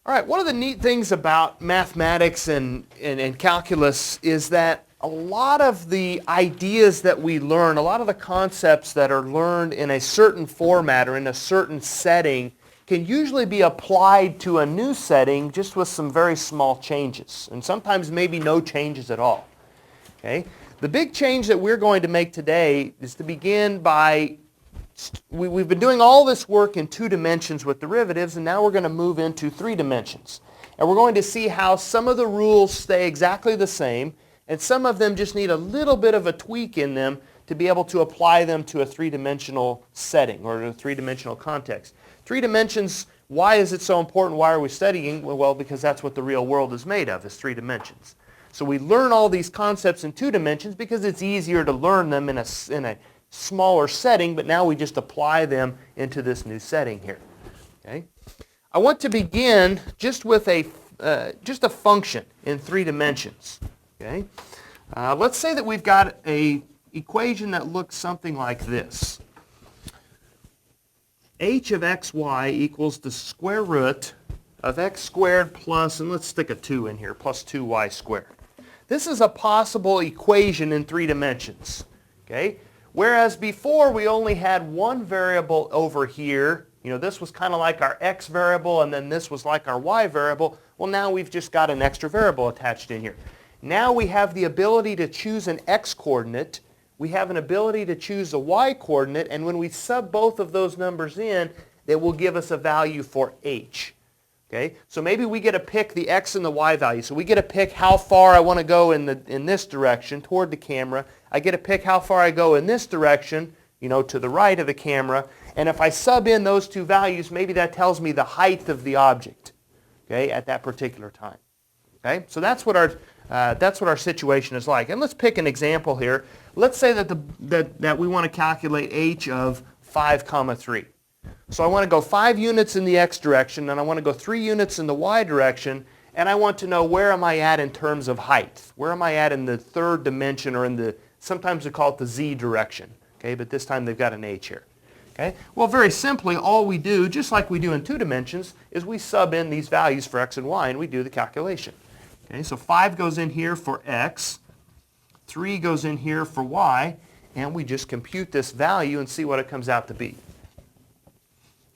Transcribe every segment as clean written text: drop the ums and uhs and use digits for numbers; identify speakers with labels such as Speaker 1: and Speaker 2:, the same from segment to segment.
Speaker 1: All right, one of the neat things about mathematics and calculus is that a lot of the ideas that we learn, a lot of the concepts that are learned in a certain format or in a certain setting can usually be applied to a new setting just with some very small changes, and sometimes maybe no changes at all. Okay? The big change that we're going to make today is to begin by we've been doing all this work in 2 dimensions with derivatives, and now we're going to move into 3 dimensions. And we're going to see how some of the rules stay exactly the same, and some of them just need a little bit of a tweak in them to be able to apply them to a 3-dimensional setting or a 3-dimensional context. 3 dimensions, why is it so important? Why are we studying? Well, because that's what the real world is made of, is 3 dimensions. So we learn all these concepts in 2 dimensions because it's easier to learn them in a smaller setting, but now we just apply them into this new setting here. Okay? I want to begin just with a function in 3 dimensions. Okay? Let's say that we've got an equation that looks something like this. h of xy equals the square root of x squared plus, and let's stick a 2 in here, plus 2y squared. This is a possible equation in 3 dimensions. Okay? Whereas before we only had one variable over here, this was kind of like our x variable and then this was like our y variable. Well, now we've just got an extra variable attached in here. Now we have the ability to choose an x coordinate, we have an ability to choose a y coordinate, and when we sub both of those numbers in, it will give us a value for h. Okay? So maybe we get to pick the x and the y value. So we get to pick how far I want to go in this direction toward the camera. I get to pick how far I go in this direction, to the right of the camera. And if I sub in those 2 values, maybe that tells me the height of the object, okay, at that particular time. Okay? So that's what our situation is like. And let's pick an example here. Let's say that we want to calculate h of 5, 3. So I want to go 5 units in the x direction, and I want to go 3 units in the y direction, and I want to know where am I at in terms of height. Where am I at in the 3rd dimension, or sometimes they call it the z direction. Okay, but this time they've got an h here. Okay? Well, very simply, all we do, just like we do in 2 dimensions, is we sub in these values for x and y, and we do the calculation. Okay, so 5 goes in here for x, 3 goes in here for y, and we just compute this value and see what it comes out to be.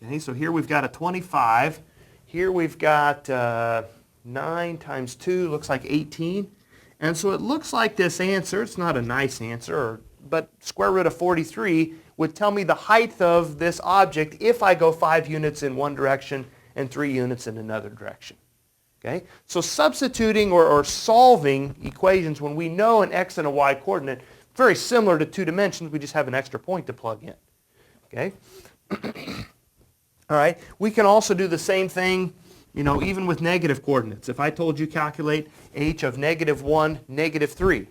Speaker 1: Okay, so here we've got a 25. Here we've got 9 times 2, looks like 18. And so it looks like this answer, it's not a nice answer, but square root of 43 would tell me the height of this object if I go 5 units in one direction and 3 units in another direction. Okay? So substituting or solving equations when we know an x and a y coordinate, very similar to 2 dimensions, we just have an extra point to plug in. Okay? All right, we can also do the same thing, even with negative coordinates. If I told you calculate h of -1, -3,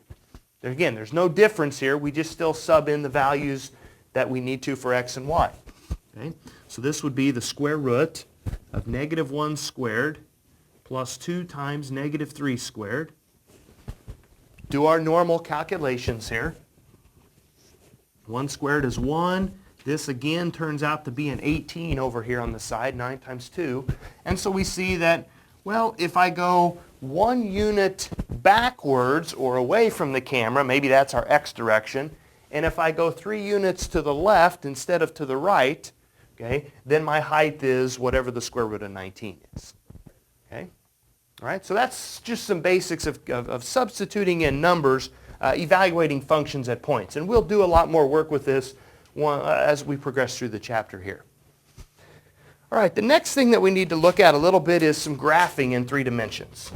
Speaker 1: again, there's no difference here. We just still sub in the values that we need to for x and y. Okay, so this would be the square root of -1 squared plus 2 times -3 squared. Do our normal calculations here. 1 squared is 1. This again turns out to be an 18 over here on the side, 9 times 2. And so we see that, well, if I go 1 unit backwards or away from the camera, maybe that's our x direction, and if I go 3 units to the left instead of to the right, okay, then my height is whatever the square root of 19 is. Okay? All right, so that's just some basics of substituting in numbers, evaluating functions at points. And we'll do a lot more work with this as we progress through the chapter here. All right, the next thing that we need to look at a little bit is some graphing in 3 dimensions.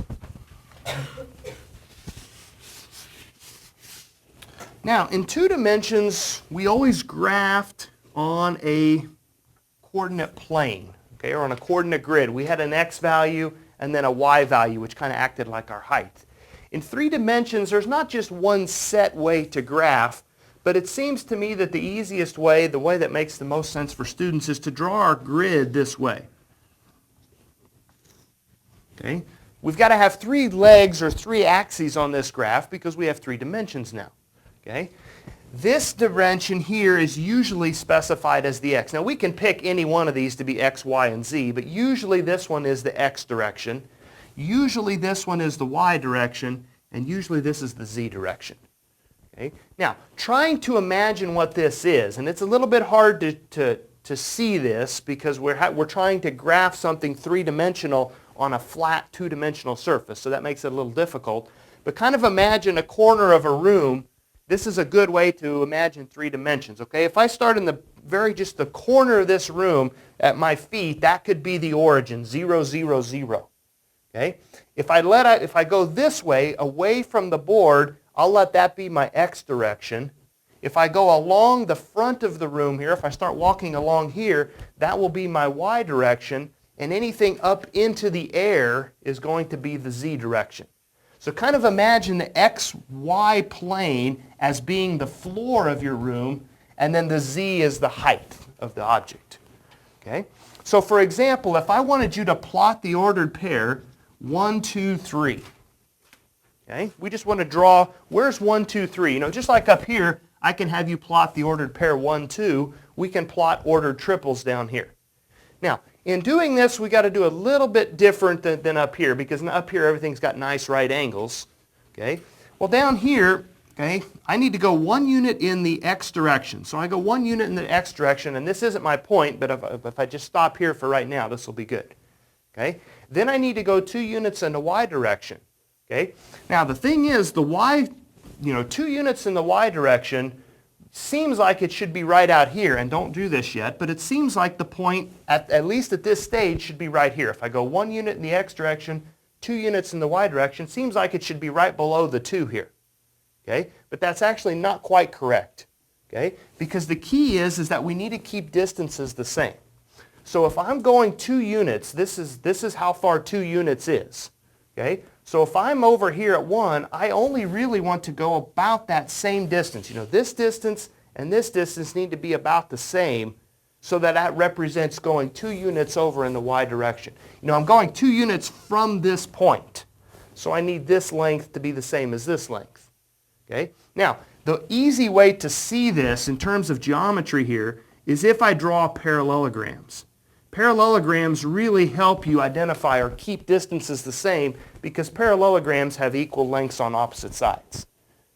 Speaker 1: Now, in 2 dimensions, we always graphed on a coordinate plane, okay, or on a coordinate grid. We had an x value and then a y value, which kind of acted like our height. In 3 dimensions, there's not just one set way to graph, but it seems to me that the easiest way, the way that makes the most sense for students, is to draw our grid this way. Okay? We've got to have 3 legs or 3 axes on this graph because we have 3 dimensions now. Okay? This dimension here is usually specified as the x. Now we can pick any one of these to be x, y, and z, but usually this one is the x direction. Usually this one is the y direction, and usually this is the z direction. Okay? Now, trying to imagine what this is, and it's a little bit hard to see this because we're trying to graph something three-dimensional on a flat two-dimensional surface, so that makes it a little difficult. But kind of imagine a corner of a room. This is a good way to imagine three dimensions, okay? If I start in just the corner of this room at my feet, that could be the origin, 0, 0, 0, okay? If I go this way, away from the board, I'll let that be my x direction. If I go along the front of the room here, if I start walking along here, that will be my y direction, and anything up into the air is going to be the z direction. So kind of imagine the xy plane as being the floor of your room, and then the z is the height of the object. Okay? So for example, if I wanted you to plot the ordered pair 1, 2, 3. Okay? We just want to draw, where's 1, 2, 3? You know, just like up here, I can have you plot the ordered pair 1, 2. We can plot ordered triples down here. Now, in doing this, we got to do a little bit different than up here, because up here everything's got nice right angles. Okay? Well, down here, okay, I need to go 1 unit in the x direction. So I go 1 unit in the x direction, and this isn't my point, but if I just stop here for right now, this will be good. Okay? Then I need to go 2 units in the y direction. Okay? Now, the thing is, the y, 2 units in the y direction seems like it should be right out here, and don't do this yet, but it seems like the point, at least at this stage, should be right here. If I go 1 unit in the x direction, 2 units in the y direction, seems like it should be right below the 2 here. Okay? But that's actually not quite correct. Okay? Because the key is that we need to keep distances the same. So if I'm going 2 units, this is how far 2 units is. Okay? So if I'm over here at 1, I only really want to go about that same distance. This distance and this distance need to be about the same, so that represents going 2 units over in the y direction. I'm going 2 units from this point, so I need this length to be the same as this length. Okay? Now, the easy way to see this in terms of geometry here is if I draw parallelograms. Parallelograms really help you identify or keep distances the same, because parallelograms have equal lengths on opposite sides.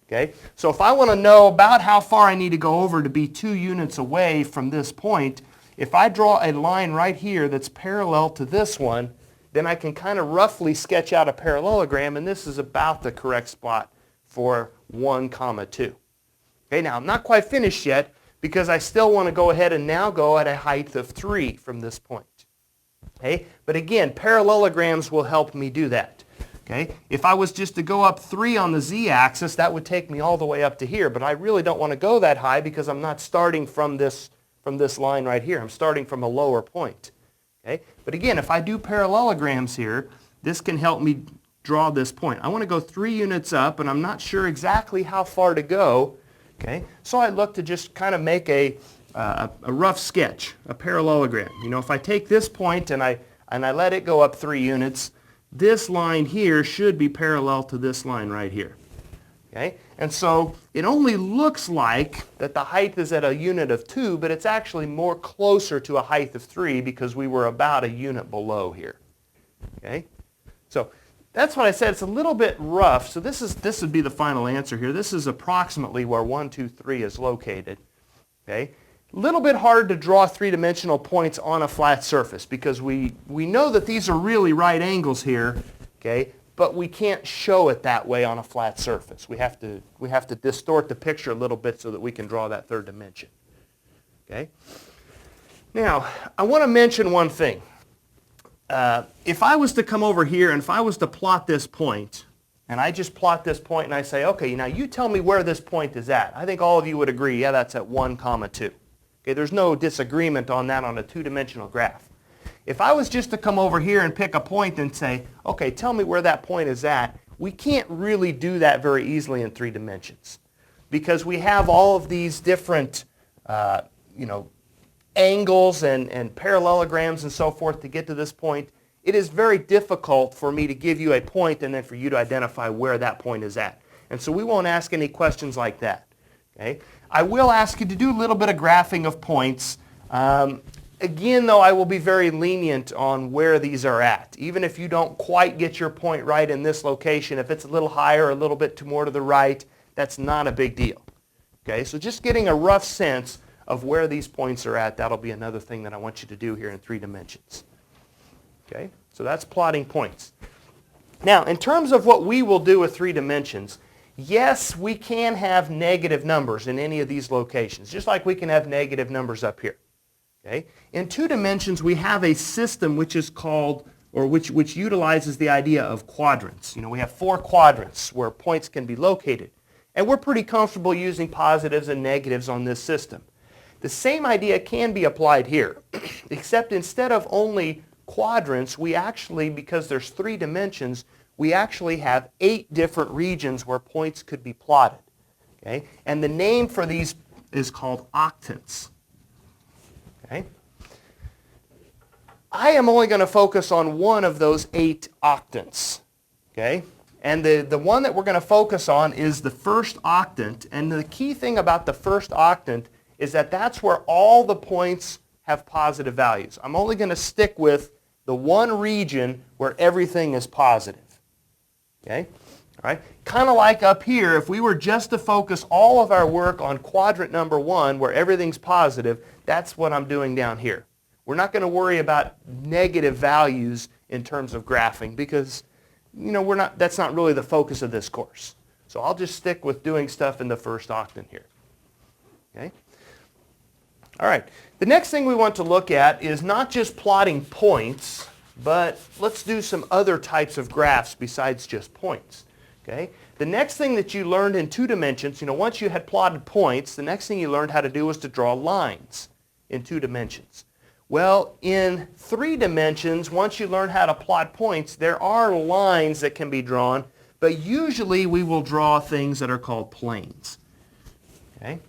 Speaker 1: Okay? So if I want to know about how far I need to go over to be 2 units away from this point, if I draw a line right here that's parallel to this one, then I can kind of roughly sketch out a parallelogram, and this is about the correct spot for 1, 2. Okay, now I'm not quite finished yet, because I still want to go ahead and now go at a height of 3 from this point. Okay? But again, parallelograms will help me do that. Okay? If I was just to go up 3 on the z-axis, that would take me all the way up to here, but I really don't want to go that high because I'm not starting from this line right here. I'm starting from a lower point. Okay? But again, if I do parallelograms here, this can help me draw this point. I want to go 3 units up, and I'm not sure exactly how far to go. Okay? So I look to just kind of make a rough sketch, a parallelogram. If I take this point and I let it go up 3 units, this line here should be parallel to this line right here. Okay? And so it only looks like that the height is at a unit of 2, but it's actually more closer to a height of 3 because we were about a unit below here. Okay? So that's what I said. It's a little bit rough. So this would be the final answer here. This is approximately where 1, 2, 3 is located. Okay? A little bit hard to draw three-dimensional points on a flat surface because we know that these are really right angles here, okay? But we can't show it that way on a flat surface. We have to distort the picture a little bit so that we can draw that third dimension. Okay? Now, I want to mention one thing. If I was to come over here and if I was to plot this point, and I just plot this point and I say, okay, now you tell me where this point is at. I think all of you would agree, yeah, that's at 1, 2. Okay, there's no disagreement on that on a two-dimensional graph. If I was just to come over here and pick a point and say, okay, tell me where that point is at, we can't really do that very easily in 3 dimensions because we have all of these different, angles and parallelograms and so forth to get to this point. It is very difficult for me to give you a point and then for you to identify where that point is at. And so we won't ask any questions like that. Okay? I will ask you to do a little bit of graphing of points. Again, though, I will be very lenient on where these are at. Even if you don't quite get your point right in this location, if it's a little higher or a little bit more to the right, that's not a big deal. Okay, so just getting a rough sense of where these points are at, that'll be another thing that I want you to do here in 3 dimensions. Okay, so that's plotting points. Now, in terms of what we will do with 3 dimensions, yes, we can have negative numbers in any of these locations, just like we can have negative numbers up here. Okay? In 2 dimensions, we have a system which is called, or which utilizes the idea of quadrants. You know, we have 4 quadrants where points can be located. And we're pretty comfortable using positives and negatives on this system. The same idea can be applied here, except instead of only quadrants, we actually, because there's 3 dimensions, we actually have 8 different regions where points could be plotted. Okay? And the name for these is called octants. Okay? I am only going to focus on one of those 8 octants. Okay? And the one that we're going to focus on is the first octant. And the key thing about the first octant is that that's where all the points have positive values. I'm only going to stick with the one region where everything is positive. Okay? All right? Kind of like up here, if we were just to focus all of our work on quadrant number 1 where everything's positive, that's what I'm doing down here. We're not going to worry about negative values in terms of graphing because, you know, that's not really the focus of this course. So I'll just stick with doing stuff in the first octant here. Okay? All right. The next thing we want to look at is not just plotting points, but let's do some other types of graphs besides just points. Okay? The next thing that you learned in 2 dimensions, you know, once you had plotted points, the next thing you learned how to do was to draw lines in 2 dimensions. Well, in 3 dimensions, once you learn how to plot points, there are lines that can be drawn, but usually we will draw things that are called planes. Okay?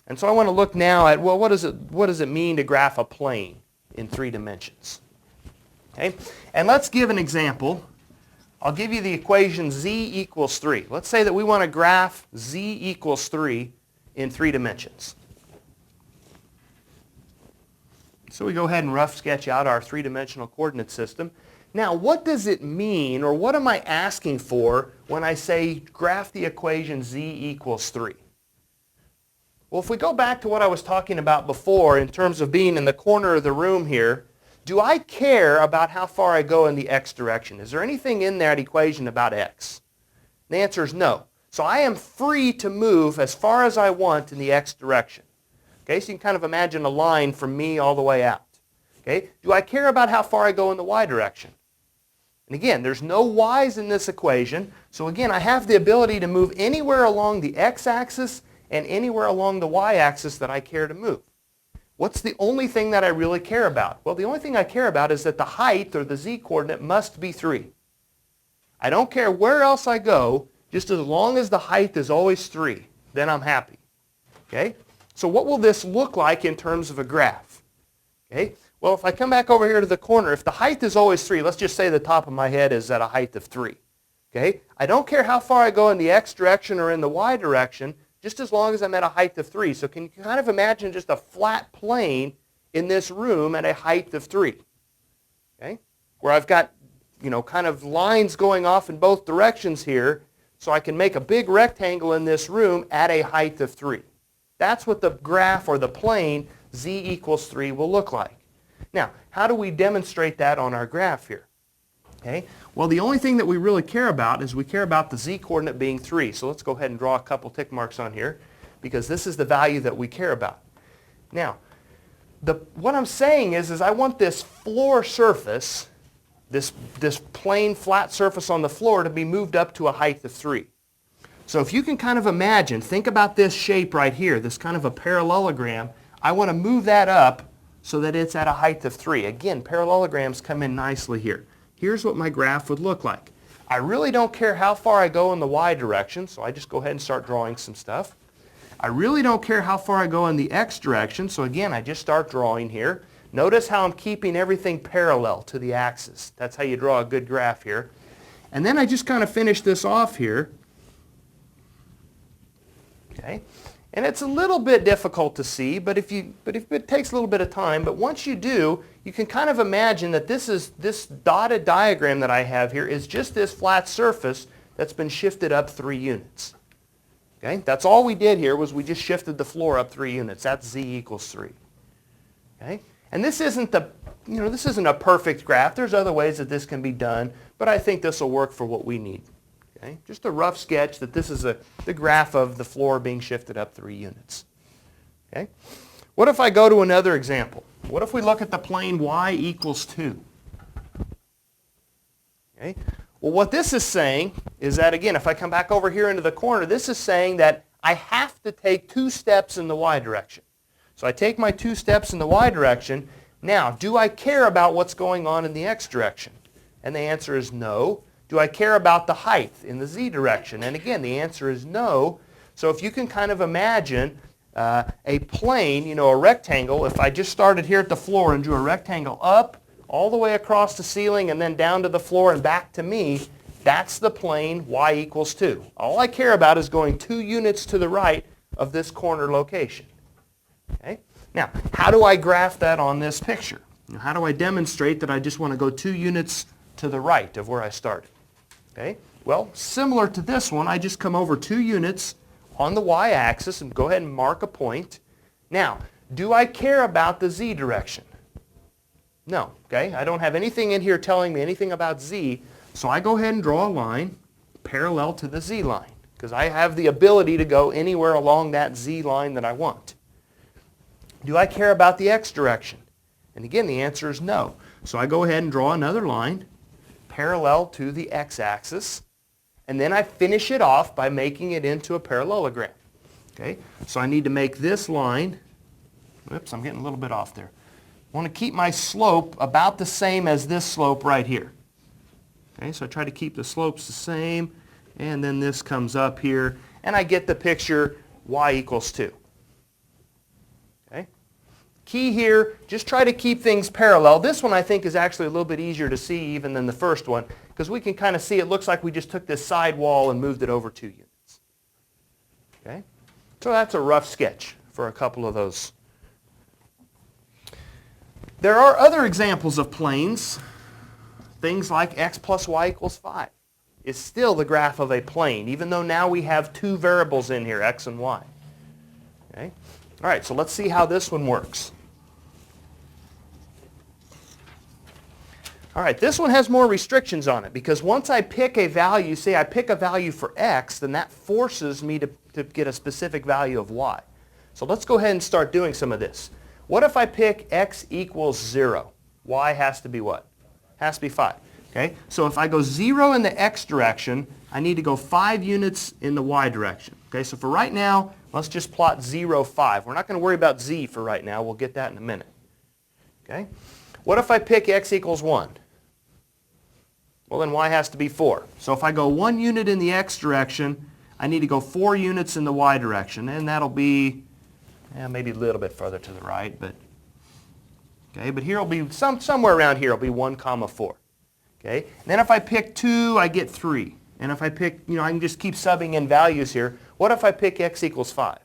Speaker 1: And so I want to look now at, well, what does it mean to graph a plane in 3 dimensions? Okay? And let's give an example. I'll give you the equation z equals 3. Let's say that we want to graph z equals 3 in 3 dimensions. So we go ahead and rough sketch out our 3-dimensional coordinate system. Now, what does it mean, or what am I asking for when I say graph the equation z equals 3? Well, if we go back to what I was talking about before in terms of being in the corner of the room here, do I care about how far I go in the x direction? Is there anything in that equation about x? The answer is no. So I am free to move as far as I want in the x direction. Okay, so you can kind of imagine a line from me all the way out. Okay, do I care about how far I go in the y direction? And again, there's no y's in this equation, so again, I have the ability to move anywhere along the x-axis and anywhere along the y-axis that I care to move. What's the only thing that I really care about? Well, the only thing I care about is that the height, or the z-coordinate, must be 3. I don't care where else I go, just as long as the height is always 3, then I'm happy. Okay? So what will this look like in terms of a graph? Okay? Well, if I come back over here to the corner, if the height is always 3, let's just say the top of my head is at a height of 3. Okay? I don't care how far I go in the x direction or in the y direction, just as long as I'm at a height of 3. So can you kind of imagine just a flat plane in this room at a height of 3? Okay? Where I've got, you know, kind of lines going off in both directions here, so I can make a big rectangle in this room at a height of 3. That's what the graph, or the plane, z equals 3 will look like. Now, how do we demonstrate that on our graph here? Okay? Well, the only thing that we really care about is we care about the z-coordinate being 3. So let's go ahead and draw a couple tick marks on here, because this is the value that we care about. Now, what I'm saying is I want this floor surface, this plain flat surface on the floor, to be moved up to a height of 3. So if you can kind of imagine, think about this shape right here, this kind of a parallelogram. I want to move that up so that it's at a height of 3. Again, parallelograms come in nicely here. Here's what my graph would look like. I really don't care how far I go in the y direction, so I just go ahead and start drawing some stuff. I really don't care how far I go in the x direction, so again, I just start drawing here. Notice how I'm keeping everything parallel to the axis. That's how you draw a good graph here. And then I just kind of finish this off here. Okay? And it's a little bit difficult to see, but if it takes a little bit of time, but once you do, you can kind of imagine that this dotted diagram that I have here is just this flat surface that's been shifted up 3 units. Okay? That's all we did here was we just shifted the floor up 3 units. That's z equals 3. Okay? And this isn't this isn't a perfect graph. There's other ways that this can be done, but I think this will work for what we need. Okay? Just a rough sketch that this is the graph of the floor being shifted up 3 units. Okay? What if I go to another example? What if we look at the plane y equals 2? Okay? Well, what this is saying is that, again, if I come back over here into the corner, this is saying that I have to take 2 steps in the y direction. So I take my 2 steps in the y direction. Now, do I care about what's going on in the x direction? And the answer is no. Do I care about the height in the z direction? And again, the answer is no. So if you can kind of imagine a plane, a rectangle, if I just started here at the floor and drew a rectangle up, all the way across the ceiling and then down to the floor and back to me, that's the plane y equals 2. All I care about is going 2 units to the right of this corner location. Okay? Now, how do I graph that on this picture? How do I demonstrate that I just want to go 2 units to the right of where I started? Okay? Well, similar to this one, I just come over 2 units on the y-axis and go ahead and mark a point. Now, do I care about the z direction? No. Okay? I don't have anything in here telling me anything about z, so I go ahead and draw a line parallel to the z line because I have the ability to go anywhere along that z line that I want. Do I care about the x direction? And again, the answer is no. So I go ahead and draw another line parallel to the x-axis, and then I finish it off by making it into a parallelogram. Okay? So I need to make this line, whoops, I'm getting a little bit off there. I want to keep my slope about the same as this slope right here. Okay, so I try to keep the slopes the same, and then this comes up here, and I get the picture y equals 2. Okay? Key here, just try to keep things parallel. This one I think is actually a little bit easier to see even than the first one, because we can kind of see it looks like we just took this side wall and moved it over 2 units. Okay? So that's a rough sketch for a couple of those. There are other examples of planes. Things like x plus y equals 5 is still the graph of a plane, even though now we have 2 variables in here, x and y. Okay? All right, so let's see how this one works. All right, this one has more restrictions on it because once I pick a value, say I pick a value for x, then that forces me to get a specific value of y. So let's go ahead and start doing some of this. What if I pick x equals 0? Y has to be what? Has to be 5. Okay? So if I go 0 in the x direction, I need to go 5 units in the y direction. Okay? So for right now, let's just plot 0, 5. We're not going to worry about z for right now. We'll get that in a minute. Okay? What if I pick x equals 1? Well, then y has to be 4. So if I go 1 unit in the x direction, I need to go 4 units in the y direction, and that'll be maybe a little bit further to the right, but okay. But here will be somewhere around here. It'll be 1, 4. Okay. And then if I pick 2, I get 3. And if I pick, I can just keep subbing in values here. What if I pick x equals 5?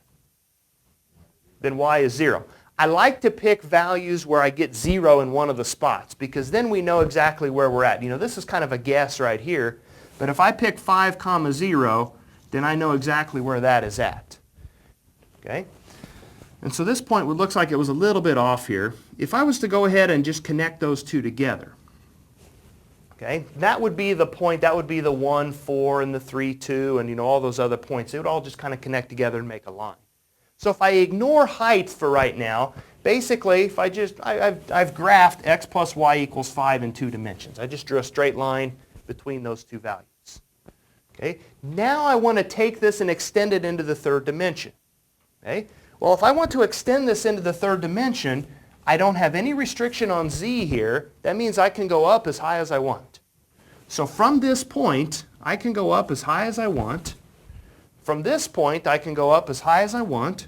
Speaker 1: Then y is 0. I like to pick values where I get 0 in one of the spots because then we know exactly where we're at. This is kind of a guess right here, but if I pick 5, 0, then I know exactly where that is at. Okay? And so this point looks like it was a little bit off here. If I was to go ahead and just connect those two together, okay, that would be the point, that would be the 1, 4, and the 3, 2, and all those other points. They would all just kind of connect together and make a line. So if I ignore height for right now, basically, if I've graphed x plus y equals 5 in 2 dimensions. I just drew a straight line between those 2 values. Okay? Now I want to take this and extend it into the 3rd dimension. Okay? Well, if I want to extend this into the 3rd dimension, I don't have any restriction on z here. That means I can go up as high as I want. So from this point, I can go up as high as I want. From this point, I can go up as high as I want.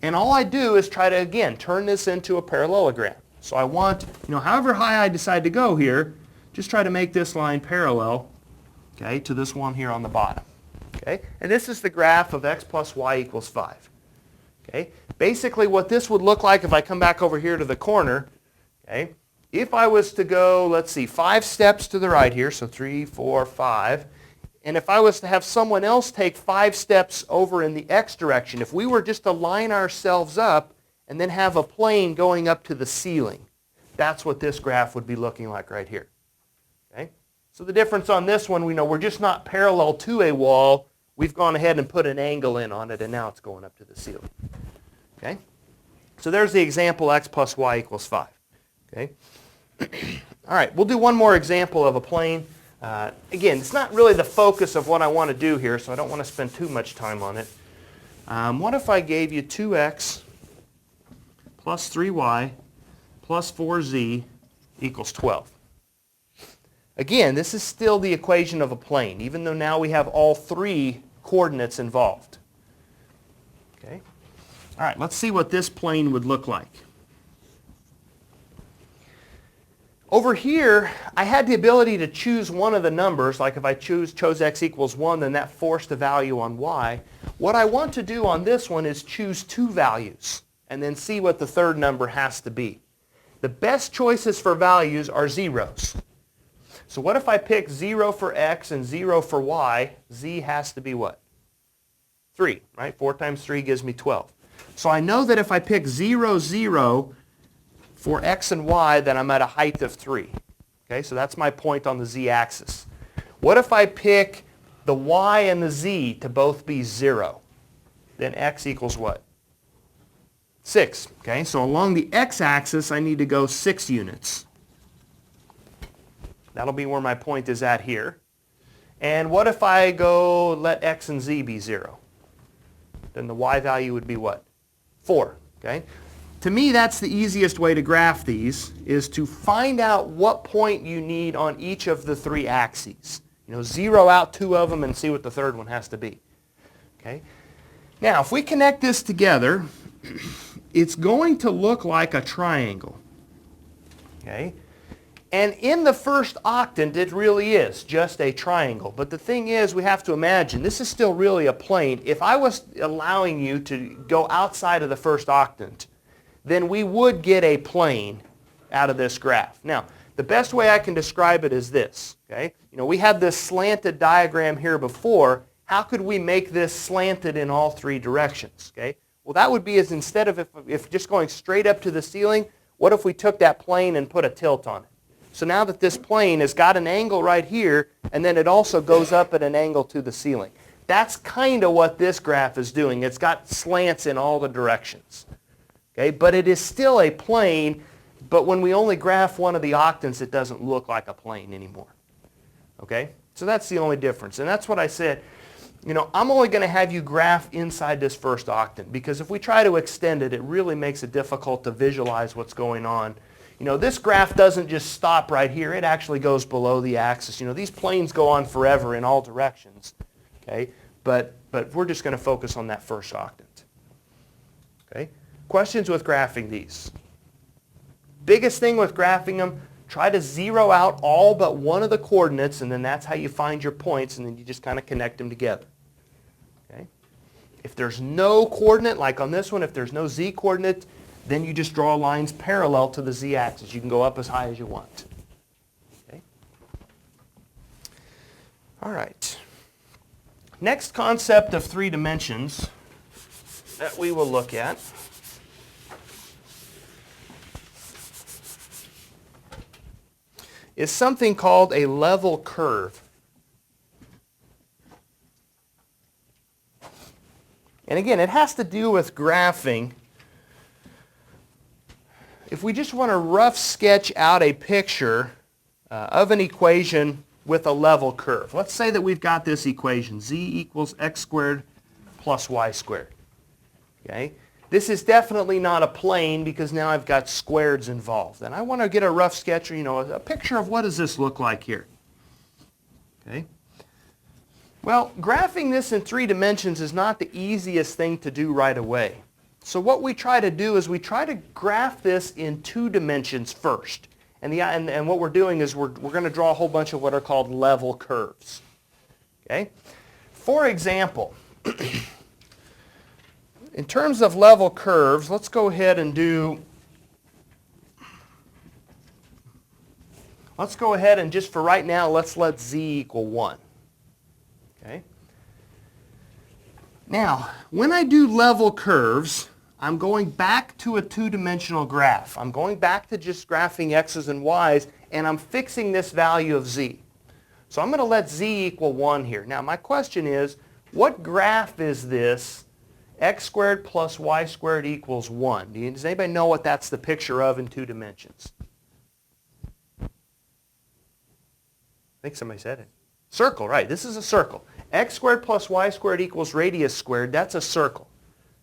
Speaker 1: And all I do is try to, again, turn this into a parallelogram. So I want, however high I decide to go here, just try to make this line parallel, okay, to this one here on the bottom. Okay? And this is the graph of x plus y equals 5. Okay? Basically what this would look like if I come back over here to the corner, okay? If I was to go, let's see, 5 steps to the right here, so 3, 4, 5, and if I was to have someone else take 5 steps over in the x direction, if we were just to line ourselves up and then have a plane going up to the ceiling, that's what this graph would be looking like right here. Okay? So the difference on this one, we know we're just not parallel to a wall. We've gone ahead and put an angle in on it, and now it's going up to the ceiling. Okay? So there's the example x plus y equals 5. Okay? All right, we'll do one more example of a plane. Again, it's not really the focus of what I want to do here, so I don't want to spend too much time on it. What if I gave you 2x plus 3y plus 4z equals 12? Again, this is still the equation of a plane, even though now we have all 3 coordinates involved. Okay? All right, let's see what this plane would look like. Over here, I had the ability to choose one of the numbers, like if I chose x equals 1, then that forced a value on y. What I want to do on this one is choose 2 values, and then see what the third number has to be. The best choices for values are zeros. So what if I pick 0 for x and 0 for y? Z has to be what? 3, right? 4 times 3 gives me 12. So I know that if I pick 0, 0, for x and y, then I'm at a height of 3. Okay, so that's my point on the z-axis. What if I pick the y and the z to both be 0? Then x equals what? 6. Okay, so along the x-axis, I need to go 6 units. That'll be where my point is at here. And what if I go let x and z be 0? Then the y value would be what? 4. Okay. To me, that's the easiest way to graph these, is to find out what point you need on each of the 3 axes. You know, zero out 2 of them and see what the third one has to be. Okay? Now, if we connect this together, it's going to look like a triangle. Okay? And in the first octant, it really is just a triangle. But the thing is, we have to imagine, this is still really a plane. If I was allowing you to go outside of the first octant, then we would get a plane out of this graph. Now, the best way I can describe it is this. Okay? You know, we had this slanted diagram here before. How could we make this slanted in all 3 directions? Okay? Well, that would be as instead of if just going straight up to the ceiling, what if we took that plane and put a tilt on it? So now that this plane has got an angle right here, and then it also goes up at an angle to the ceiling. That's kind of what this graph is doing. It's got slants in all the directions. Okay, but it is still a plane, but when we only graph one of the octants, it doesn't look like a plane anymore. Okay, so that's the only difference. And that's what I said. You know, I'm only going to have you graph inside this first octant, because if we try to extend it, it really makes it difficult to visualize what's going on. You know, this graph doesn't just stop right here. It actually goes below the axis. You know, these planes go on forever in all directions. Okay, but we're just going to focus on that first octant. Okay. Questions with graphing these? Biggest thing with graphing them, try to zero out all but one of the coordinates, and then that's how you find your points, and then you just kind of connect them together. Okay? If there's no coordinate, like on this one, if there's no z coordinate, then you just draw lines parallel to the z-axis. You can go up as high as you want. Okay? All right. Next concept of 3 dimensions that we will look at is something called a level curve. And again, it has to do with graphing. If we just want to rough sketch out a picture of an equation with a level curve. Let's say that we've got this equation, z equals x squared plus y squared. Okay? This is definitely not a plane because now I've got squareds involved. And I want to get a rough sketch, or, you know, a picture of what does this look like here. Okay? Well, graphing this in 3 dimensions is not the easiest thing to do right away. So what we try to do is we try to graph this in 2 dimensions first. And what we're doing is we're going to draw a whole bunch of what are called level curves. Okay? for example, in terms of level curves, let's go ahead and just for right now, let's let z equal 1. Okay? Now, when I do level curves, I'm going back to a two-dimensional graph. I'm going back to just graphing x's and y's, and I'm fixing this value of z. So I'm going to let z equal 1 here. Now, my question is, what graph is this x squared plus y squared equals 1? Does anybody know what that's the picture of in 2 dimensions? I think somebody said it. Circle, right. This is a circle. X squared plus y squared equals radius squared. That's a circle.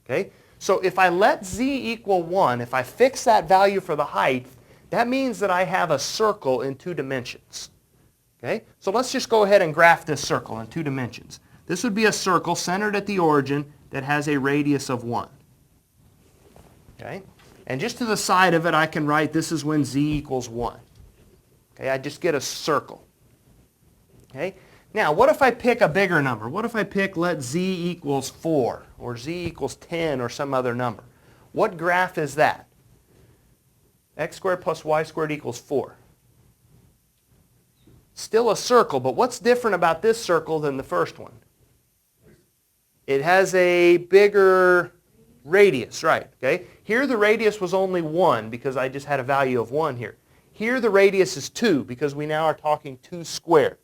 Speaker 1: Okay? So if I let z equal 1, if I fix that value for the height, that means that I have a circle in 2 dimensions. Okay? So let's just go ahead and graph this circle in 2 dimensions. This would be a circle centered at the origin that has a radius of 1. Okay? And just to the side of it, I can write this is when z equals 1. Okay? I just get a circle. Okay? Now, what if I pick a bigger number? What if I pick let z equals 4 or z equals 10 or some other number? What graph is that? X squared plus y squared equals 4. Still a circle, but what's different about this circle than the first one? It has a bigger radius, right? Okay? Here the radius was only 1 because I just had a value of 1 here. Here the radius is 2 because we now are talking 2 squared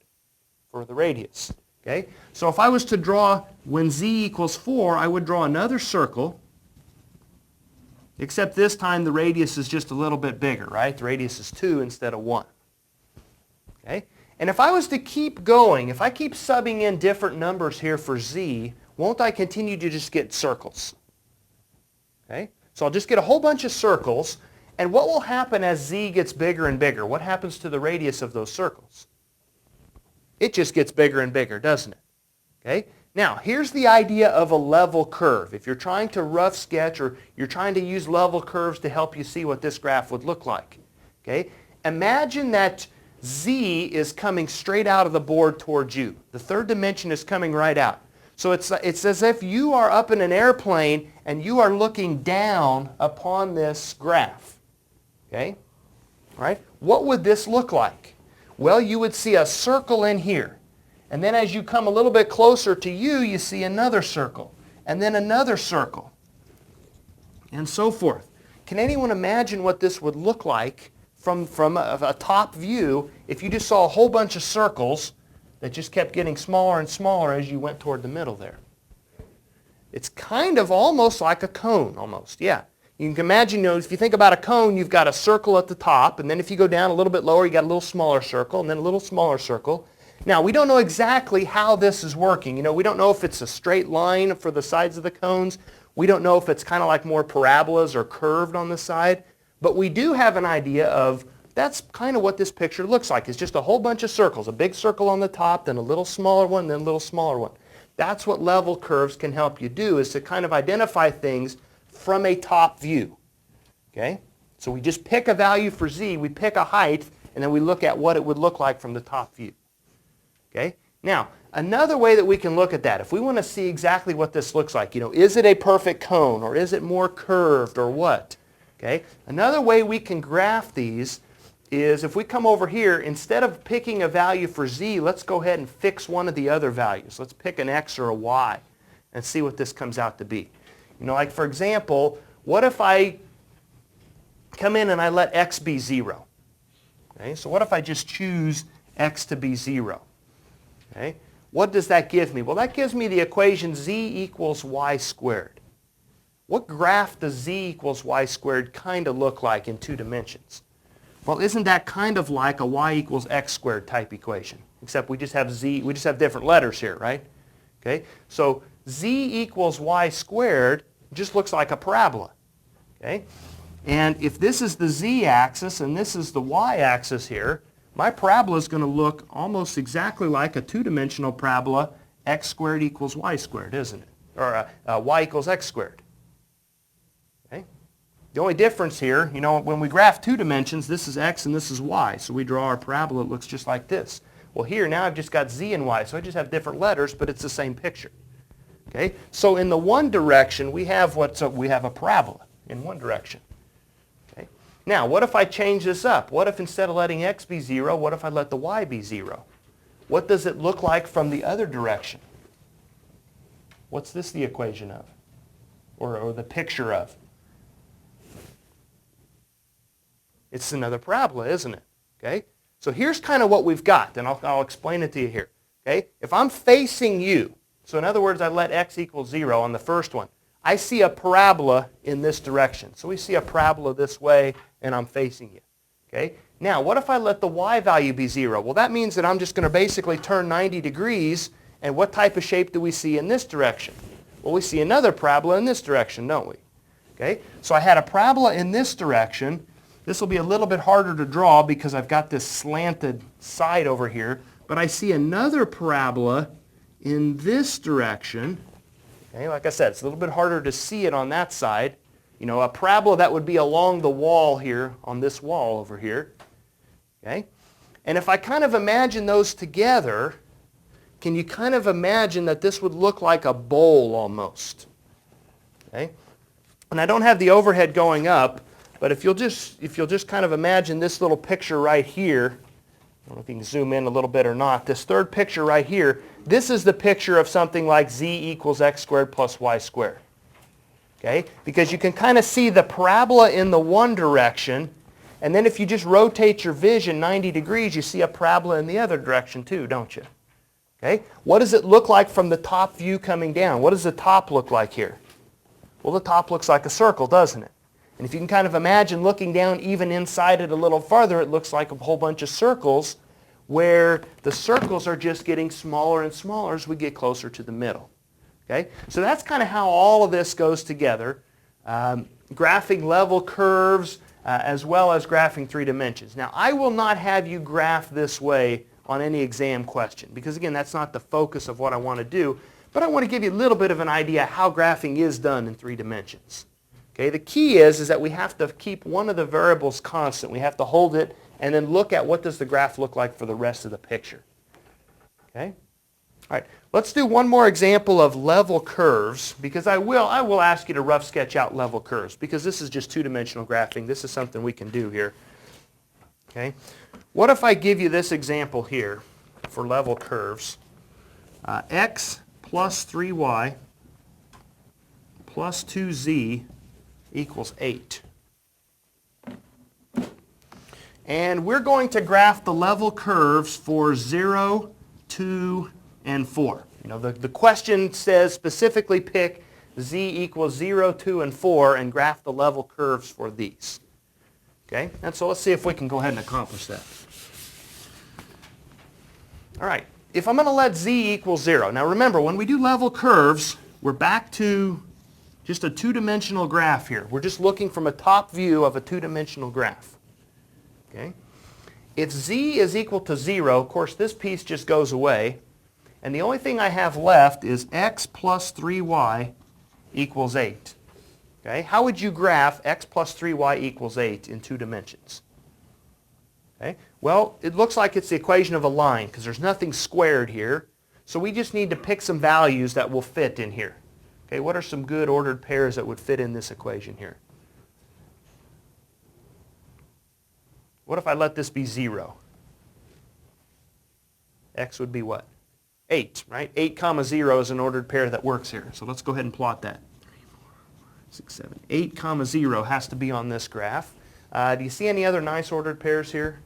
Speaker 1: for the radius. Okay? So if I was to draw when z equals 4, I would draw another circle, except this time the radius is just a little bit bigger, right? The radius is 2 instead of 1. Okay? And if I was to keep going, if I keep subbing in different numbers here for z, won't I continue to just get circles? Okay? So I'll just get a whole bunch of circles, and what will happen as z gets bigger and bigger? What happens to the radius of those circles? It just gets bigger and bigger, doesn't it? Okay? Now, here's the idea of a level curve. If you're trying to rough sketch or you're trying to use level curves to help you see what this graph would look like. Okay? Imagine that z is coming straight out of the board towards you. The third dimension is coming right out. So it's as if you are up in an airplane and you are looking down upon this graph. Okay? All right? What would this look like? Well, you would see a circle in here. And then as you come a little bit closer to you, you see another circle. And then another circle. And so forth. Can anyone imagine what this would look like from a top view if you just saw a whole bunch of circles that just kept getting smaller and smaller as you went toward the middle there? It's kind of almost like a cone, almost, yeah. You can imagine, if you think about a cone, you've got a circle at the top, and then if you go down a little bit lower, you got a little smaller circle, and then a little smaller circle. Now, we don't know exactly how this is working. We don't know if it's a straight line for the sides of the cones. We don't know if it's kind of like more parabolas or curved on the side. But we do have an idea of that's kind of what this picture looks like. It's just a whole bunch of circles, a big circle on the top, then a little smaller one, then a little smaller one. That's what level curves can help you do, is to kind of identify things from a top view. Okay? So we just pick a value for z, we pick a height, and then we look at what it would look like from the top view. Okay? Now, another way that we can look at that, if we want to see exactly what this looks like, is it a perfect cone, or is it more curved, or what? Okay? Another way we can graph these is if we come over here, instead of picking a value for z, let's go ahead and fix one of the other values. Let's pick an x or a y and see what this comes out to be. Like for example, what if I come in and I let x be 0? Okay, so what if I just choose x to be 0? Okay, what does that give me? Well, that gives me the equation z equals y squared. What graph does z equals y squared kind of look like in 2 dimensions? Well, isn't that kind of like a y equals x squared type equation? Except we just have different letters here, right? Okay, so z equals y squared just looks like a parabola. Okay? And if this is the z-axis and this is the y-axis here, my parabola is going to look almost exactly like a 2-dimensional parabola, x squared equals y squared, isn't it? Or y equals x squared. Okay? The only difference here, when we graph 2 dimensions, this is x and this is y. So we draw our parabola, it looks just like this. Well, here now I've just got z and y, so I just have different letters, but it's the same picture. Okay? So in the one direction, we have a parabola in one direction. Okay? Now, what if I change this up? What if instead of letting x be 0, what if I let the y be 0? What does it look like from the other direction? What's this the equation of? Or the picture of? It's another parabola, isn't it? Okay? So here's kind of what we've got, and I'll explain it to you here. Okay? If I'm facing you, so in other words, I let x equal 0 on the first one, I see a parabola in this direction. So we see a parabola this way, and I'm facing you. Okay? Now, what if I let the y value be 0? Well, that means that I'm just going to basically turn 90 degrees, and what type of shape do we see in this direction? Well, we see another parabola in this direction, don't we? Okay? So I had a parabola in this direction. This will be a little bit harder to draw because I've got this slanted side over here, but I see another parabola in this direction. Okay, like I said, it's a little bit harder to see it on that side. You know, a parabola that would be along the wall here, on this wall over here. Okay? And if I kind of imagine those together, can you kind of imagine that this would look like a bowl almost? Okay? And I don't have the overhead going up, but if you'll just kind of imagine this little picture right here, I don't know if you can zoom in a little bit or not, this third picture right here, this is the picture of something like z equals x squared plus y squared. Okay? Because you can kind of see the parabola in the one direction, and then if you just rotate your vision 90 degrees, you see a parabola in the other direction too, don't you? Okay? What does it look like from the top view coming down? What does the top look like here? Well, the top looks like a circle, doesn't it? And if you can kind of imagine looking down even inside it a little farther, it looks like a whole bunch of circles where the circles are just getting smaller and smaller as we get closer to the middle. Okay? So that's kind of how all of this goes together. Graphing level curves as well as graphing 3 dimensions. Now, I will not have you graph this way on any exam question because, again, that's not the focus of what I want to do. But I want to give you a little bit of an idea how graphing is done in 3 dimensions. Okay, the key is that we have to keep one of the variables constant. We have to hold it and then look at what does the graph look like for the rest of the picture. Okay? All right, let's do one more example of level curves because I will ask you to rough sketch out level curves because this is just 2-dimensional graphing. This is something we can do here. Okay? What if I give you this example here for level curves? X plus 3y plus 2z equals 8. And we're going to graph the level curves for 0, 2, and 4. You know, the question says specifically pick z equals 0, 2, and 4 and graph the level curves for these. Okay? And so let's see if we can go ahead and accomplish that. All right. If I'm going to let z equal 0, now remember, when we do level curves, we're back to just a 2-dimensional graph here. We're just looking from a top view of a 2-dimensional graph. Okay? If z is equal to 0, of course, this piece just goes away. And the only thing I have left is x plus 3y equals 8. Okay? How would you graph x plus 3y equals 8 in 2 dimensions? Okay? Well, it looks like it's the equation of a line because there's nothing squared here. So we just need to pick some values that will fit in here. Okay, what are some good ordered pairs that would fit in this equation here? What if I let this be 0? X would be what? 8, right? 8 comma 0 is an ordered pair that works here. So let's go ahead and plot that. 6, 7. 8 comma 0 has to be on this graph. Do you see any other nice ordered pairs here?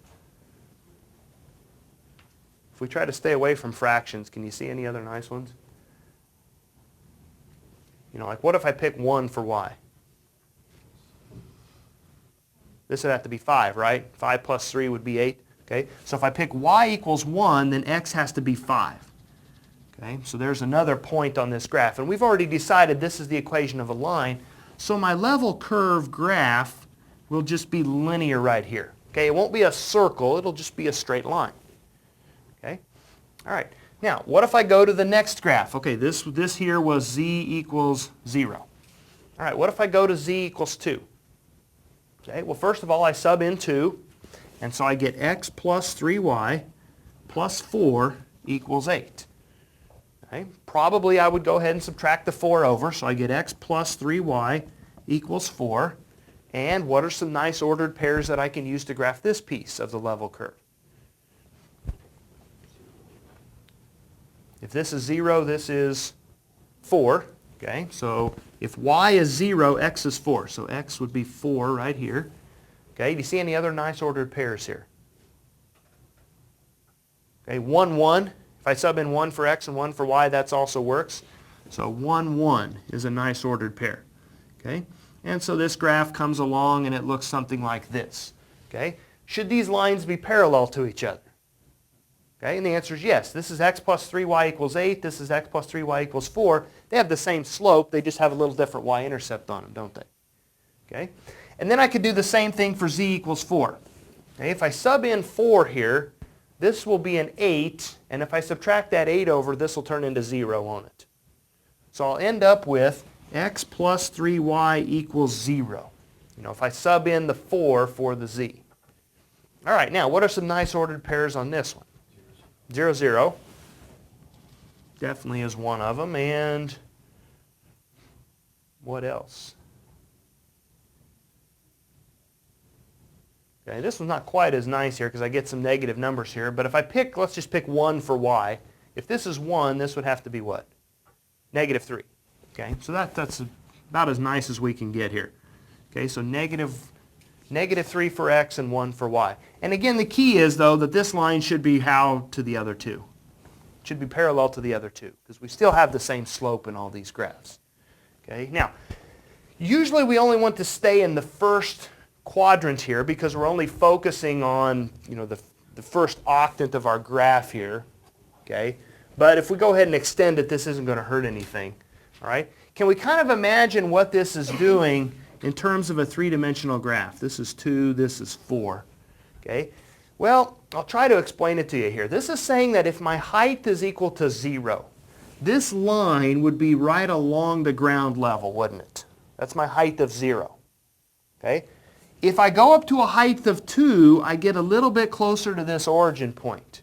Speaker 1: If we try to stay away from fractions, can you see any other nice ones? You know, like what if I pick 1 for y? This would have to be 5, right? 5 plus 3 would be 8. Okay? So if I pick y equals 1, then x has to be 5. Okay? So there's another point on this graph. And we've already decided this is the equation of a line. So my level curve graph will just be linear right here. Okay? It won't be a circle. It'll just be a straight line. Okay? All right. Now, what if I go to the next graph? Okay, this here was z equals 0. All right, what if I go to z equals 2? Okay, well, first of all, I sub in 2, and so I get x plus 3y plus 4 equals 8. Okay? Probably I would go ahead and subtract the 4 over, so I get x plus 3y equals 4. And what are some nice ordered pairs that I can use to graph this piece of the level curve? If this is 0, this is 4. Okay, so if y is 0, x is 4. So x would be 4 right here. Okay, do you see any other nice ordered pairs here? Okay, 1, 1. If I sub in 1 for x and 1 for y, that also works. So 1, 1 is a nice ordered pair. Okay, and so this graph comes along and it looks something like this. Okay, should these lines be parallel to each other? Okay, and the answer is yes. This is x plus 3y equals 8. This is x plus 3y equals 4. They have the same slope. They just have a little different y-intercept on them, don't they? Okay, and then I could do the same thing for z equals 4. Okay, if I sub in 4 here, this will be an 8, and if I subtract that 8 over, this will turn into 0 on it. So I'll end up with x plus 3y equals 0. If I sub in the 4 for the z. All right, now what are some nice ordered pairs on this one? 0, 0 definitely is one of them, and what else? Okay, this one's not quite as nice here because I get some negative numbers here, but if I pick, let's just pick 1 for y. If this is 1, this would have to be what? Negative 3. Okay, so that's about as nice as we can get here. Okay, so negative 3 for x and 1 for y. And again, the key is, though, that this line should be how to the other two? It should be parallel to the other two because we still have the same slope in all these graphs. Okay, now, usually we only want to stay in the first quadrant here because we're only focusing on the first octant of our graph here. Okay, but if we go ahead and extend it, this isn't going to hurt anything. All right, can we kind of imagine what this is doing in terms of a three-dimensional graph? This is 2, this is 4. Okay, well, I'll try to explain it to you here. This is saying that if my height is equal to 0, this line would be right along the ground level, wouldn't it? That's my height of 0. Okay, if I go up to a height of 2, I get a little bit closer to this origin point.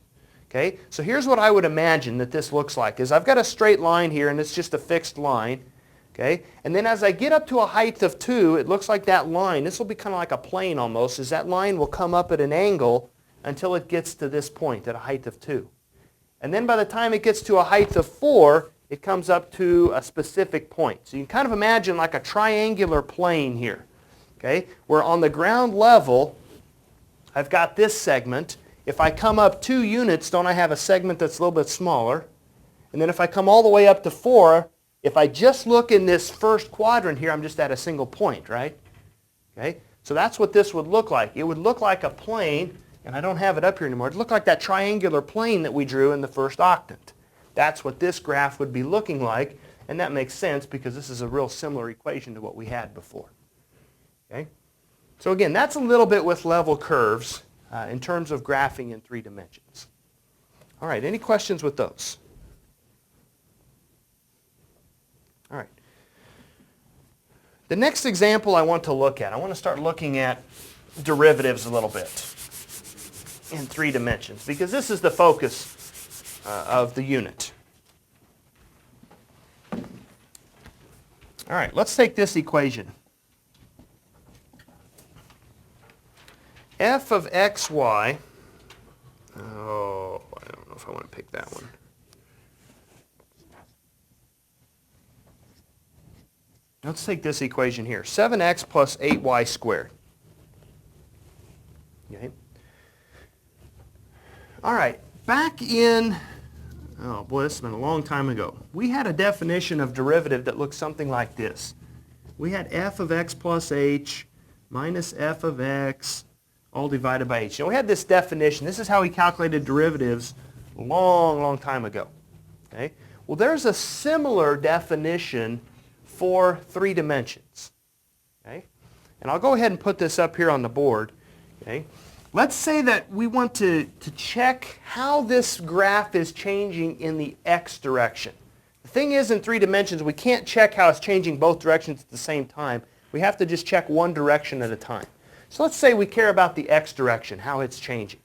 Speaker 1: Okay, so here's what I would imagine that this looks like. Is I've got a straight line here, and it's just a fixed line. Okay, and then as I get up to a height of 2, it looks like that line, this will be kind of like a plane almost, is that line will come up at an angle until it gets to this point at a height of 2. And then by the time it gets to a height of 4, it comes up to a specific point. So you can kind of imagine like a triangular plane here. Okay, where on the ground level, I've got this segment. If I come up 2 units, don't I have a segment that's a little bit smaller? And then if I come all the way up to 4, if I just look in this first quadrant here, I'm just at a single point, right? Okay, so that's what this would look like. It would look like a plane, and I don't have it up here anymore. It would look like that triangular plane that we drew in the first octant. That's what this graph would be looking like, and that makes sense because this is a real similar equation to what we had before. Okay, so again, that's a little bit with level curves in terms of graphing in 3 dimensions. All right, any questions with those? All right. The next example I want to look at, I want to start looking at derivatives a little bit in 3 dimensions because this is the focus of the unit. All right, let's take this equation. F of xy, I don't know if I want to pick that one. Let's take this equation here, 7x plus 8y squared. Okay. All right, back in, oh boy, this has been a long time ago. We had a definition of derivative that looked something like this. We had f of x plus h minus f of x all divided by h. We had this definition. This is how we calculated derivatives a long, long time ago. Okay? Well, there's a similar definition for 3 dimensions. Okay? And I'll go ahead and put this up here on the board. Okay? Let's say that we want to check how this graph is changing in the x direction. The thing is, in 3 dimensions, we can't check how it's changing both directions at the same time. We have to just check one direction at a time. So let's say we care about the x direction, how it's changing.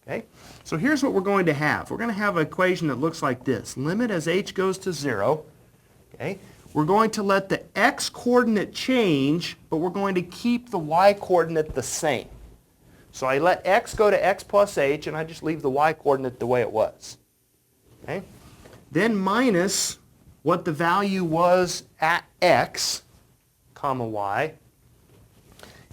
Speaker 1: Okay, so here's what we're going to have. We're going to have an equation that looks like this. Limit as h goes to 0. Okay, we're going to let the x coordinate change, but we're going to keep the y coordinate the same. So I let x go to x plus h, and I just leave the y coordinate the way it was. Okay, then minus what the value was at x, comma y,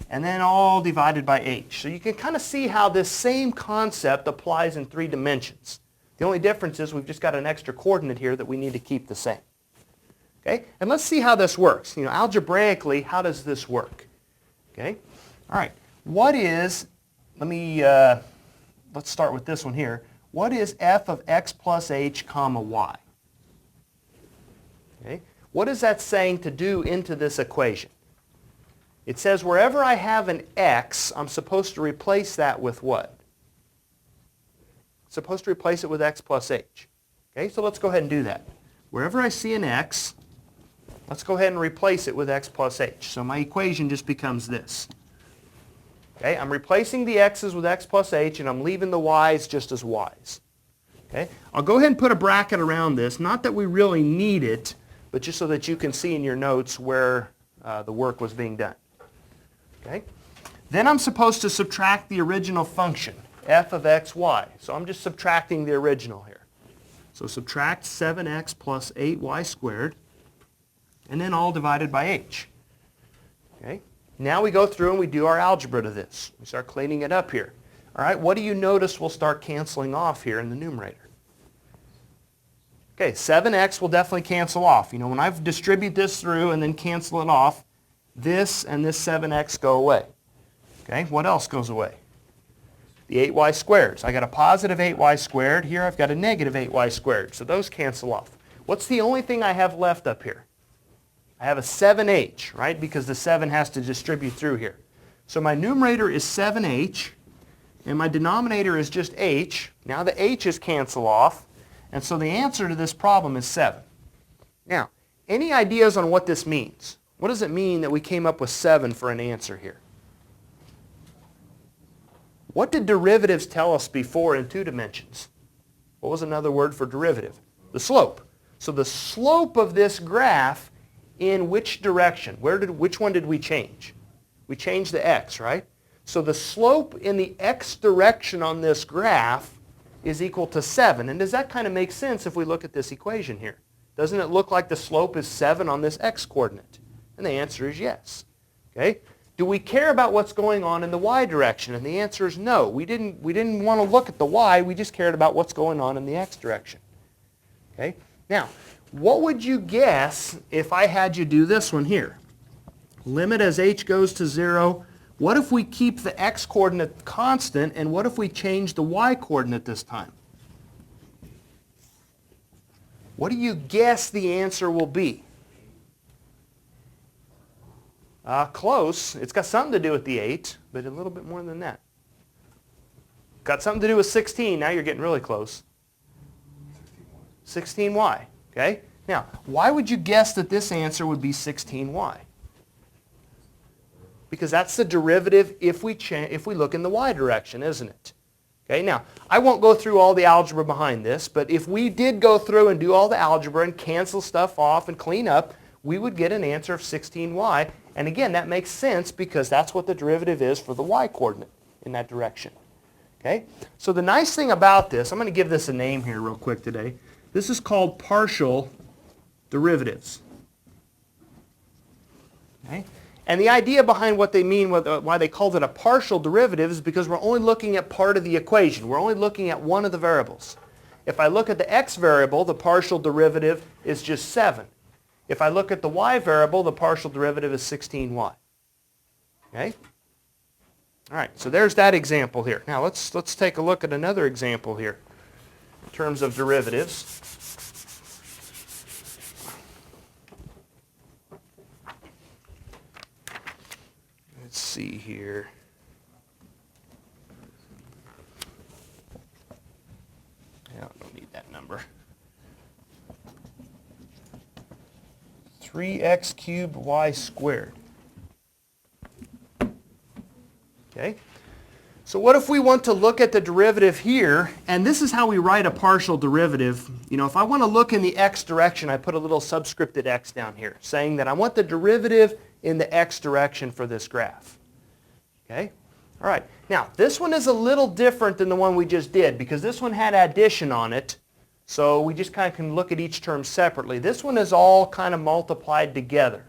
Speaker 1: and then all divided by h. So you can kind of see how this same concept applies in 3 dimensions. The only difference is we've just got an extra coordinate here that we need to keep the same. Okay? And let's see how this works. You know, algebraically, how does this work? Okay? All right. What is, let's start with this one here. What is f of x plus h comma y? Okay? What is that saying to do into this equation? It says wherever I have an x, I'm supposed to replace that with what? Supposed to replace it with x plus h. Okay, so let's go ahead and do that. Wherever I see an x, let's go ahead and replace it with x plus h. So my equation just becomes this. Okay, I'm replacing the x's with x plus h, and I'm leaving the y's just as y's. Okay, I'll go ahead and put a bracket around this. Not that we really need it, but just so that you can see in your notes where the work was being done. Okay? Then I'm supposed to subtract the original function, f of x, y. So I'm just subtracting the original here. So subtract 7x plus 8y squared, and then all divided by h. Okay? Now we go through and we do our algebra to this. We start cleaning it up here. All right, what do you notice will start canceling off here in the numerator? Okay, 7x will definitely cancel off. You know, when I distribute this through and then cancel it off, this and this 7x go away. Okay, what else goes away? The 8y squared. So I got a positive 8y squared. Here I've got a negative 8y squared. So those cancel off. What's the only thing I have left up here? I have a 7h, right? Because the 7 has to distribute through here. So my numerator is 7h, and my denominator is just h. Now the h's cancel off, and so the answer to this problem is 7. Now, any ideas on what this means? What does it mean that we came up with 7 for an answer here? What did derivatives tell us before in 2 dimensions? What was another word for derivative? The slope. So the slope of this graph in which direction? Which one did we change? We changed the x, right? So the slope in the x direction on this graph is equal to 7. And does that kind of make sense if we look at this equation here? Doesn't it look like the slope is 7 on this x coordinate? And the answer is yes. Okay? Do we care about what's going on in the y direction? And the answer is no. We didn't want to look at the y. We just cared about what's going on in the x direction. Okay? Now, what would you guess if I had you do this one here? Limit as h goes to 0. What if we keep the x coordinate constant, and what if we change the y coordinate this time? What do you guess the answer will be? Close. It's got something to do with the 8, but a little bit more than that. Got something to do with 16. Now you're getting really close. 16y. Okay? Now, why would you guess that this answer would be 16y? Because that's the derivative if we look in the y direction, isn't it? Okay, now, I won't go through all the algebra behind this, but if we did go through and do all the algebra and cancel stuff off and clean up, we would get an answer of 16y. And again, that makes sense because that's what the derivative is for the y coordinate in that direction. Okay? So the nice thing about this, I'm going to give this a name here real quick today. This is called partial derivatives. Okay? And the idea behind what they mean, why they called it a partial derivative, is because we're only looking at part of the equation. We're only looking at one of the variables. If I look at the x variable, the partial derivative is just 7. If I look at the y variable, the partial derivative is 16y. Okay? All right, so there's that example here. Now let's take a look at another example here in terms of derivatives. Let's see here. Yeah, I don't need that number. 3x cubed y squared. Okay? So what if we want to look at the derivative here, and this is how we write a partial derivative. You know, if I want to look in the x direction, I put a little subscripted x down here, saying that I want the derivative in the x direction for this graph. Okay? All right. Now, this one is a little different than the one we just did, because this one had addition on it, so we just kind of can look at each term separately. This one is all kind of multiplied together.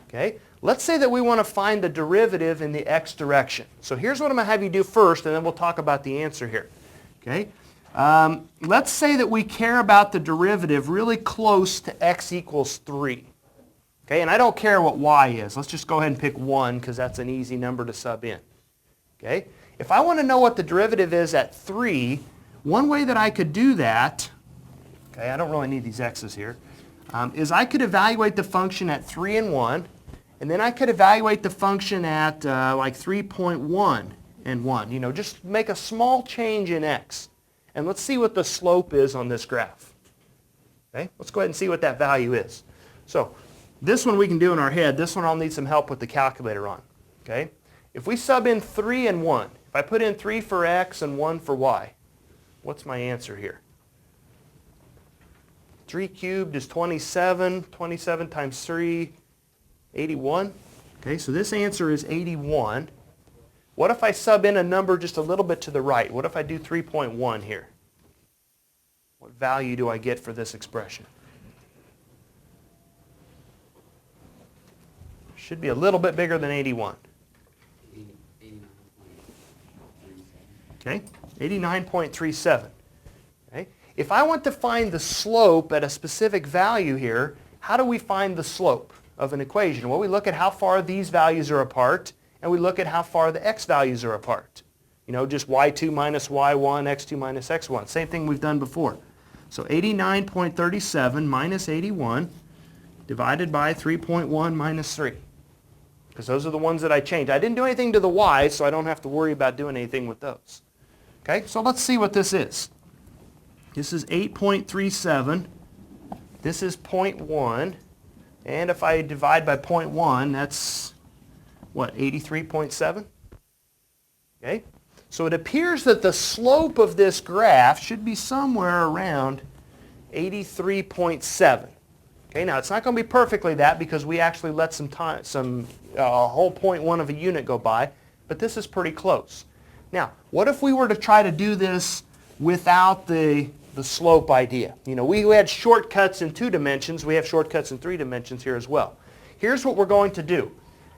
Speaker 1: Okay? Let's say that we want to find the derivative in the x direction. So here's what I'm going to have you do first, and then we'll talk about the answer here. Okay? Let's say that we care about the derivative really close to x equals 3. Okay? And I don't care what y is. Let's just go ahead and pick 1 because that's an easy number to sub in. Okay? If I want to know what the derivative is at 3, one way that I could do that, okay, I don't really need these x's here, is I could evaluate the function at 3 and 1, and then I could evaluate the function at like 3.1 and 1. You know, just make a small change in x. And let's see what the slope is on this graph. Okay? Let's go ahead and see what that value is. So this one we can do in our head. This one I'll need some help with the calculator on. Okay? If we sub in 3 and 1, if I put in 3 for x and 1 for y, what's my answer here? 3 cubed is 27. 27 times 3, 81. Okay, so this answer is 81. What if I sub in a number just a little bit to the right? What if I do 3.1 here? What value do I get for this expression? Should be a little bit bigger than 81. Okay, 89.37. Okay. If I want to find the slope at a specific value here, how do we find the slope of an equation? Well, we look at how far these values are apart, and we look at how far the x values are apart. You know, just y2 minus y1, x2 minus x1. Same thing we've done before. So 89.37 minus 81 divided by 3.1 minus 3. Because those are the ones that I changed. I didn't do anything to the y, so I don't have to worry about doing anything with those. Okay, so let's see what this is. This is 8.37. This is 0.1. And if I divide by 0.1, that's, what, 83.7? Okay? So it appears that the slope of this graph should be somewhere around 83.7. Okay, now it's not going to be perfectly that because we actually let a whole 0.1 of a unit go by, but this is pretty close. Now, what if we were to try to do this without the slope idea? You know, we had shortcuts in 2 dimensions. We have shortcuts in 3 dimensions here as well. Here's what we're going to do.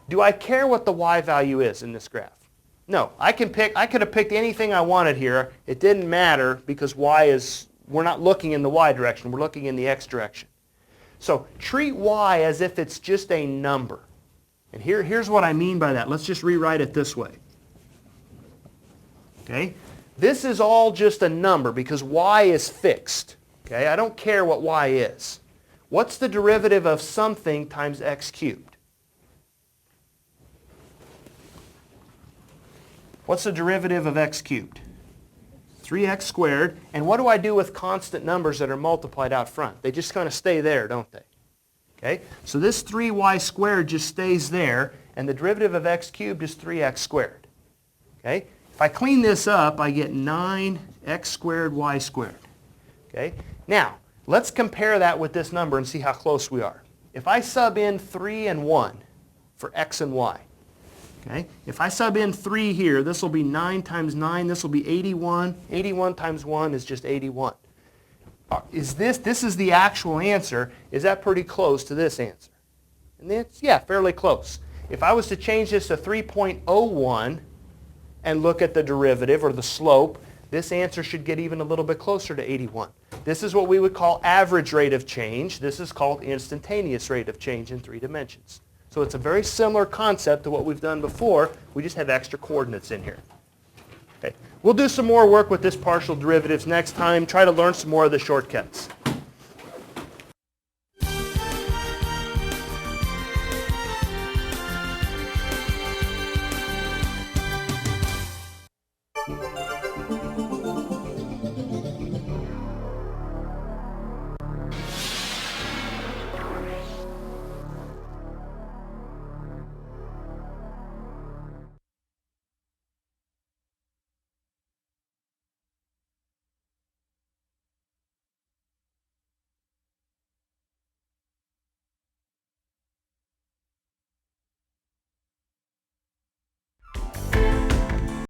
Speaker 1: Do I care what the y value is in this graph? No. I could have picked anything I wanted here. It didn't matter because we're not looking in the y direction. We're looking in the x direction. So treat y as if it's just a number. And here's what I mean by that. Let's just rewrite it this way. Okay? This is all just a number because y is fixed. Okay? I don't care what y is. What's the derivative of something times x cubed? What's the derivative of x cubed? 3x squared. And what do I do with constant numbers that are multiplied out front? They just kind of stay there, don't they? Okay? So this 3y squared just stays there, and the derivative of x cubed is 3x squared. Okay? If I clean this up, I get 9x squared y squared. Okay? Now, let's compare that with this number and see how close we are. If I sub in 3 and 1 for x and y, okay? If I sub in 3 here, this will be 9 times 9. This will be 81. 81 times 1 is just 81. This is the actual answer. Is that pretty close to this answer? And it's, yeah, fairly close. If I was to change this to 3.01 and look at the derivative or the slope, this answer should get even a little bit closer to 81. This is what we would call average rate of change. This is called instantaneous rate of change in 3 dimensions. So it's a very similar concept to what we've done before. We just have extra coordinates in here. Okay. We'll do some more work with this partial derivatives next time. Try to learn some more of the shortcuts.